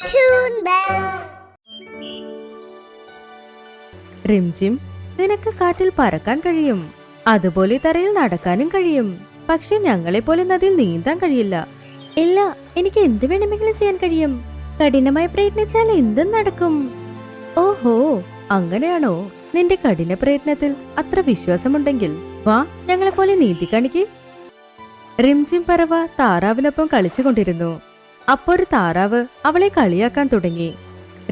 Toon Bells. Rimjhim, നിനക്ക് കാറ്റിൽ പറക്കാൻ കഴിയും, അതുപോലെ തറയിൽ നടക്കാനും കഴിയും. പക്ഷെ ഞങ്ങളെപ്പോലെ നദിയിൽ നീന്താൻ കഴിയില്ല. ഇല്ല, എനിക്ക് എന്ത് വേണമെങ്കിലും ചെയ്യാൻ കഴിയും. കഠിനമായി പ്രയത്നിച്ചാൽ എന്തും നടക്കും. ഓഹോ, അങ്ങനെയാണോ? നിന്റെ കഠിന പ്രയത്നത്തിൽ അത്ര വിശ്വാസമുണ്ടെങ്കിൽ വാ, ഞങ്ങളെപ്പോലെ നീന്തി കാണിക്ക്. റിംജിം പറവ താറാവിനൊപ്പം കളിച്ചുകൊണ്ടിരുന്നു. അപ്പോ ഒരു താറാവ് അവളെ കളിയാക്കാൻ തുടങ്ങി.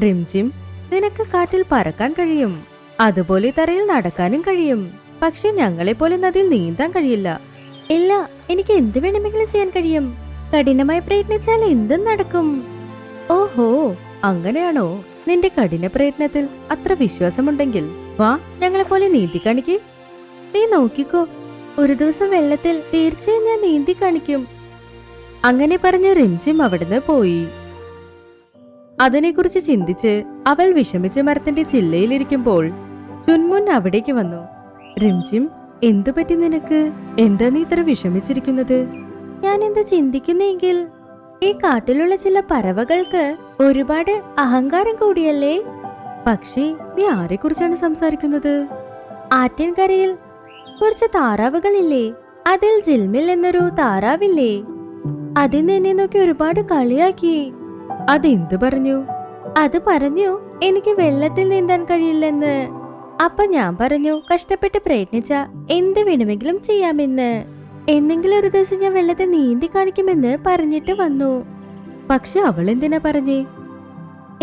റിംജിം, നിനക്ക് കാറ്റിൽ പറക്കാൻ കഴിയും, അതുപോലെ തറയിൽ നടക്കാനും കഴിയും. പക്ഷെ ഞങ്ങളെപ്പോലെ നദിയിൽ നീന്താൻ കഴിയില്ല. ഇല്ല, എനിക്ക് എന്ത് വേണമെങ്കിലും ചെയ്യാൻ കഴിയും. കഠിനമായി പ്രയത്നിച്ചാൽ എന്തും നടക്കും. ഓഹോ, അങ്ങനെയാണോ? നിന്റെ കഠിന പ്രയത്നത്തിൽ അത്ര വിശ്വാസമുണ്ടെങ്കിൽ വാ, ഞങ്ങളെപ്പോലെ നീന്തി കാണിക്ക്. നീ നോക്കിക്കോ, ഒരു ദിവസം വെള്ളത്തിൽ തീർച്ചയായും ഞാൻ നീന്തി കാണിക്കും. അങ്ങനെ പറഞ്ഞ് റിംജിം അവിടുന്ന് പോയി. അതിനെക്കുറിച്ച് ചിന്തിച്ച് അവൾ വിഷമിച്ച് മരത്തിന്റെ ചില്ലയിലിരിക്കുമ്പോൾ ചുൻമുൻ അവിടേക്ക് വന്നു. റിംജിം, എന്തു പറ്റി നിനക്ക്? എന്താ നീ ഇത്ര വിഷമിച്ചിരിക്കുന്നത്? ഞാൻ എന്താ ചിന്തിക്കുന്നെങ്കിൽ ഈ കാട്ടിലുള്ള ചില പറവകൾക്ക് ഒരുപാട് അഹങ്കാരം കൂടിയല്ലേ. പക്ഷേ നീ ആരെ കുറിച്ചാണ് സംസാരിക്കുന്നത്? ആറ്റിൻകരയിൽ കുറച്ച് താറാവുകളില്ലേ? അതിൽ ജിൽമിൽ എന്നൊരു താറാവില്ലേ? അതിന് എന്നെ നോക്കി ഒരുപാട് കളിയാക്കി. അതെന്തു പറഞ്ഞു? അത് പറഞ്ഞു എനിക്ക് വെള്ളത്തിൽ നീന്താൻ കഴിയില്ലെന്ന്. അപ്പൊ ഞാൻ പറഞ്ഞു കഷ്ടപ്പെട്ട് പ്രയത്നിച്ച എന്ത് വേണമെങ്കിലും ചെയ്യാമെന്ന്. എന്നെങ്കിലും ഒരു ദിവസം ഞാൻ വെള്ളത്തിൽ നീന്തി കാണിക്കുമെന്ന് പറഞ്ഞിട്ട് വന്നു. പക്ഷെ അവൾ എന്തിനാ പറഞ്ഞേ?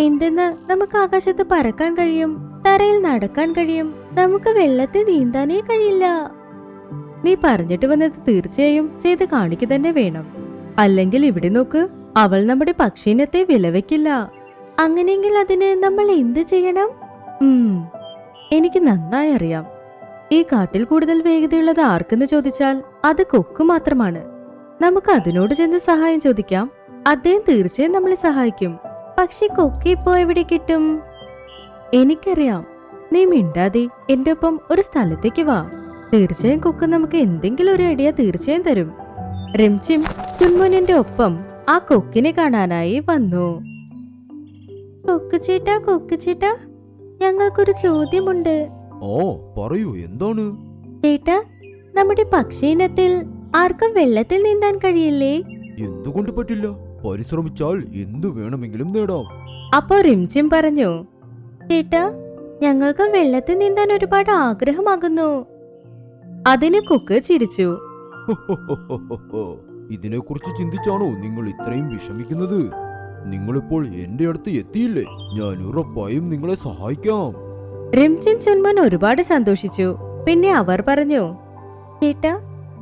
എന്തെന്ന് നമുക്ക് ആകാശത്ത് പറക്കാൻ കഴിയും, തറയിൽ നടക്കാൻ കഴിയും, നമുക്ക് വെള്ളത്തിൽ നീന്താനേ കഴിയില്ല. നീ പറഞ്ഞിട്ട് വന്നത് തീർച്ചയായും ചെയ്ത് കാണിക്കുക തന്നെ വേണം. അല്ലെങ്കിൽ ഇവിടെ നോക്ക്, അവൾ നമ്മുടെ പക്ഷീനത്തെ വിലവെക്കില്ല. അങ്ങനെയെങ്കിൽ അതിന് നമ്മൾ എന്ത് ചെയ്യണം? എനിക്ക് നന്നായി അറിയാം. ഈ കാട്ടിൽ കൂടുതൽ വേഗതയുള്ളത് ആർക്കെന്ന് ചോദിച്ചാൽ അത് കൊക്ക് മാത്രമാണ്. നമുക്ക് അതിനോട് ചെന്ന് സഹായം ചോദിക്കാം. അദ്ദേഹം തീർച്ചയായും നമ്മളെ സഹായിക്കും. പക്ഷെ കൊക്ക് ഇപ്പോ എവിടെ കിട്ടും? എനിക്കറിയാം. നീ മിണ്ടാതെ എന്റെ ഒപ്പം ഒരു സ്ഥലത്തേക്ക് വാ. തീർച്ചയായും കൊക്ക് നമുക്ക് എന്തെങ്കിലും ഒരു ഐഡിയ തീർച്ചയായും തരും. റിംജിം ചുൻമുനിന്റെ ഒപ്പം ആ കൊക്കിനെ കാണാനായി വന്നു. കൊക്കുചേട്ടാ, കൊക്കുചേട്ടാ, ഞങ്ങൾക്കൊരു ചോദ്യമുണ്ട്. ഓ, പറയൂ, എന്താണ്? ചേട്ടാ, നമ്മുടെ പക്ഷീനത്തിൽ ആർക്കും വെള്ളത്തിൽ നീന്താൻ കഴിയില്ലേ? എന്തുകൊണ്ട് പറ്റില്ല? പരിശ്രമിച്ചാൽ എന്തു വേണമെങ്കിലും നേടാം. അപ്പോ റിംജിം പറഞ്ഞു, ചേട്ടാ, ഞങ്ങൾക്ക് വെള്ളത്തിൽ നീന്താൻ ഒരുപാട് ആഗ്രഹമാകുന്നു. അതിന് കൊക്ക് ചിരിച്ചു. ഇതിനെക്കുറിച്ച് ചിന്തിച്ചാണോ നിങ്ങൾ ഇത്രയും വിഷമിക്കുന്നത്? നിങ്ങളിപ്പോൾ എന്റെ അടുത്ത് എത്തിയില്ലേ? ഞാൻ ഉറപ്പായും നിങ്ങളെ സഹായിക്കാം. റിംജിം ചുൻമുൻ ഒരുപാട് സന്തോഷിച്ചു. പിന്നെ അവർ പറഞ്ഞു, ചേട്ടാ,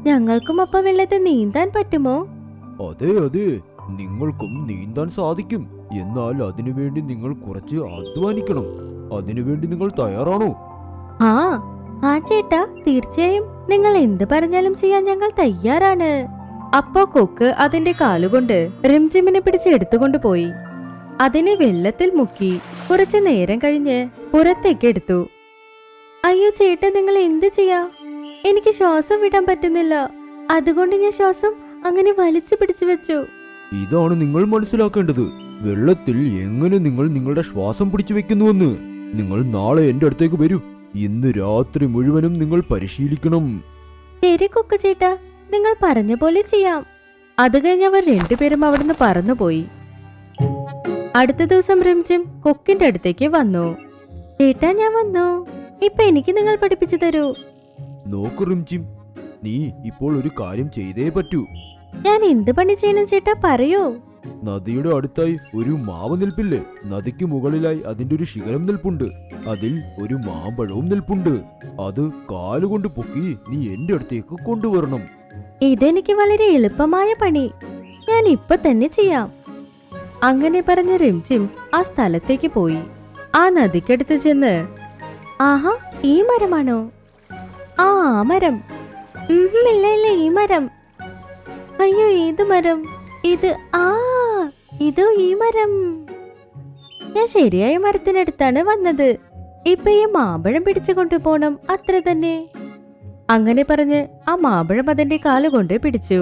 ഞങ്ങൾക്കും ഒപ്പം വെള്ളത്തിൽ നീന്താൻ പറ്റുമോ? അതെ അതെ, നിങ്ങൾക്കും നീന്താൻ സാധിക്കും. എന്നാൽ അതിനുവേണ്ടി നിങ്ങൾ കുറച്ച് അധ്വാനിക്കണം. അതിനുവേണ്ടി നിങ്ങൾ തയ്യാറാണോ? ആ ചേട്ടാ, തീർച്ചയായും. നിങ്ങൾ എന്ത് പറഞ്ഞാലും ചെയ്യാൻ ഞങ്ങൾ തയ്യാറാണ്. അപ്പോ കൊക്ക് അതിന്റെ കാലുകൊണ്ട് റിംജിമിനെ പിടിച്ച് എടുത്തുകൊണ്ട് പോയി. അതിനെ വെള്ളത്തിൽ മുക്കി കുറച്ചു നേരം കഴിഞ്ഞ് പുറത്തേക്ക് എടുത്തു. അയ്യോ ചേട്ടാ, നിങ്ങൾ എന്ത് ചെയ്യാ? എനിക്ക് ശ്വാസം വിടാൻ പറ്റുന്നില്ല. അതുകൊണ്ട് ഞാൻ ശ്വാസം അങ്ങനെ വലിച്ചു പിടിച്ചു വെച്ചു. ഇതാണ് നിങ്ങൾ മനസ്സിലാക്കേണ്ടത്. വെള്ളത്തിൽ എങ്ങനെ നിങ്ങൾ നിങ്ങളുടെ ശ്വാസം പിടിച്ചു വെക്കുന്നുവെന്ന്. നിങ്ങൾ നാളെ എന്റെ അടുത്തേക്ക് വരൂ. ഇന്ന് രാത്രി മുഴുവനും നിങ്ങൾ പരിശീലിക്കണം. ശരി കൊക്ക് ചേട്ടാ, നിങ്ങൾ പറഞ്ഞ പോലെ ചെയ്യാം. അത് കഴിഞ്ഞ് അവർ രണ്ടുപേരും അവിടുന്ന് പറന്നുപോയി. അടുത്ത ദിവസം റിംജിം കൊക്കിന്റെ അടുത്തേക്ക് വന്നു. ചേട്ടാ, ഞാൻ വന്നു. ഇപ്പൊ എനിക്ക് നിങ്ങൾ പഠിപ്പിച്ചു തരൂ. നോക്കു റിംജിം, നീ ഇപ്പോൾ ഒരു കാര്യം ചെയ്തേ പറ്റൂ. ഞാൻ എന്ത് പണി ചെയ്യണം ചേട്ടാ, പറയൂ. നദിയുടെ അടുത്തായി ഒരു മാവ് നിൽപ്പില്ലേ? നദിക്ക് മുകളിലായി അതിന്റെ ഒരു ശിഖരം നിൽപ്പുണ്ട്. അതിൽ ഒരു മാമ്പഴവും നിൽപ്പുണ്ട്. അത് കാലുകൊണ്ട് പൊക്കി നീ എന്റെ അടുത്തേക്ക് കൊണ്ടുവരണം. ഇതെനിക്ക് വളരെ എളുപ്പമായ പണി. ഞാൻ ഇപ്പൊ തന്നെ ചെയ്യാം. അങ്ങനെ പറഞ്ഞ റിംജിം ആ സ്ഥലത്തേക്ക് പോയി. ആ നദിക്കടുത്ത് ചെന്ന്, ആഹാ, ഈ മരമാണോ? ആ മരം. ഇല്ല ഇല്ല, ഈ മരം. അയ്യോ, ഏത് മരം ഇത്? ഇതോ ഈ മരം. ഞാൻ ശരിയായ മരത്തിനടുത്താണ് വന്നത്. ഇപ്പൊ ഈ മാമ്പഴം പിടിച്ചു കൊണ്ടുപോണം, അത്ര തന്നെ. അങ്ങനെ പറഞ്ഞ് ആ മാമ്പഴം അതിന്റെ കാലുകൊണ്ട് പിടിച്ചു.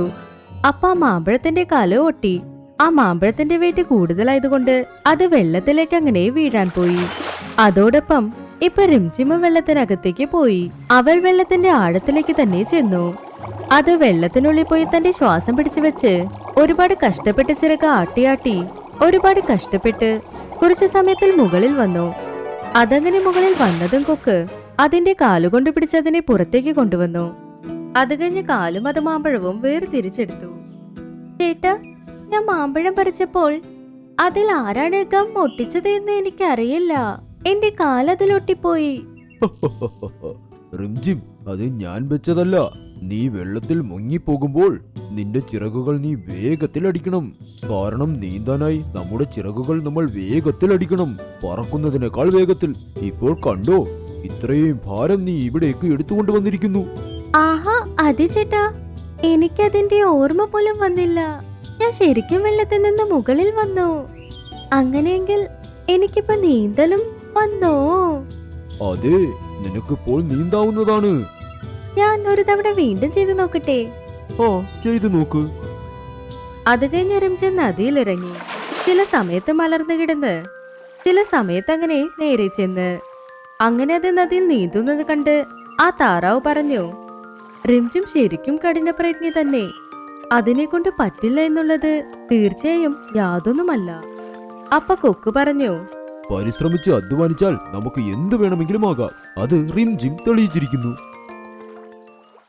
അപ്പൊ ആ മാമ്പഴത്തിന്റെ കാല് ഒട്ടി. ആ മാമ്പഴത്തിന്റെ വെയിറ്റ് കൂടുതലായതുകൊണ്ട് അത് വെള്ളത്തിലേക്ക് അങ്ങനെ വീഴാൻ പോയി. അതോടൊപ്പം ഇപ്പൊ റിംജിമും വെള്ളത്തിനകത്തേക്ക് പോയി. അവൾ വെള്ളത്തിന്റെ ആഴത്തിലേക്ക് തന്നെ ചെന്നു. അത് വെള്ളത്തിനുള്ളിൽ പോയി തന്റെ ശ്വാസം പിടിച്ചു വെച്ച് ഒരുപാട് കഷ്ടപ്പെട്ട് ചിറക് ആട്ടിയാട്ടി ഒരുപാട് കഷ്ടപ്പെട്ട് കുറച്ചു സമയത്തിൽ മുകളിൽ വന്നു. അതങ്ങനെ മുകളിൽ വന്നതും കൊക്ക് അതിന്റെ കാലുകൊണ്ട് പിടിച്ചതിനെ പുറത്തേക്ക് കൊണ്ടുവന്നു. അത് കഴിഞ്ഞ് കാലും അത് മാമ്പഴവും വേർതിരിച്ചെടുത്തു. ചേട്ടാ, ഞാൻ മാമ്പഴം പറിച്ചപ്പോൾ അതിൽ ആരാണ് ഗം ഒട്ടിച്ചത് എന്ന് എനിക്കറിയില്ല. എന്റെ കാലതിലൊട്ടിപ്പോയി. റിംജിം, അത് ഞാൻ വെച്ചതല്ല. നീ വെള്ളത്തിൽ മുങ്ങിപ്പോകുമ്പോൾ നിന്റെ ചിറകുകൾ നീ വേഗത്തിൽ അടിക്കണം. കാരണം നീന്താനായി നമ്മുടെ ചിറകുകൾ നമ്മൾ വേഗത്തിൽ അടിക്കണം, പറക്കുന്നതിനേക്കാൾ വേഗത്തിൽ. ഇപ്പോൾ കണ്ടോ, ഇത്രയും ഭാരം നീ ഇവിടേക്ക് എടുത്തുകൊണ്ട് വന്നിരിക്കുന്നു. ആഹാ, അതെ ചേട്ടാ, എനിക്കതിന്റെ ഓർമ്മ പോലും വന്നില്ല. ഞാൻ ശരിക്കും വെള്ളത്തിൽ നിന്ന് മുകളിൽ വന്നു. അങ്ങനെയെങ്കിൽ എനിക്കിപ്പോ നീന്തലും വന്നോ? അതെ, നിനക്കിപ്പോൾ നീന്താവുന്നതാണ്. ഞാൻ ഒരു തവണ വീണ്ടും ചെയ്തു നോക്കട്ടെ? ആ, ചെയ്തു നോക്ക്. അത് കഴിഞ്ഞ് റിംജിം നദിയിലിറങ്ങി. ചില സമയത്ത് മലർന്നു കിടന്ന്, ചില സമയത്ത് അങ്ങനെ നേരെ ചെന്ന്. അങ്ങനെ അത് നദിയിൽ നീന്തുന്നത് കണ്ട് ആ താറാവ് പറഞ്ഞു, റിംജിം ശരിക്കും കഠിന പ്രയത്നി തന്നെ. അതിനെ കൊണ്ട് പറ്റില്ല എന്നുള്ളത് തീർച്ചയായും യാതൊന്നുമല്ല. അപ്പൊ കൊക്ക് പറഞ്ഞു, പരിശ്രമിച്ച് അധ്വാനിച്ചാൽ നമുക്ക് എന്ത് വേണമെങ്കിലും ആകാം. അത് റിംജിം തെളിയിച്ചിരിക്കുന്നു.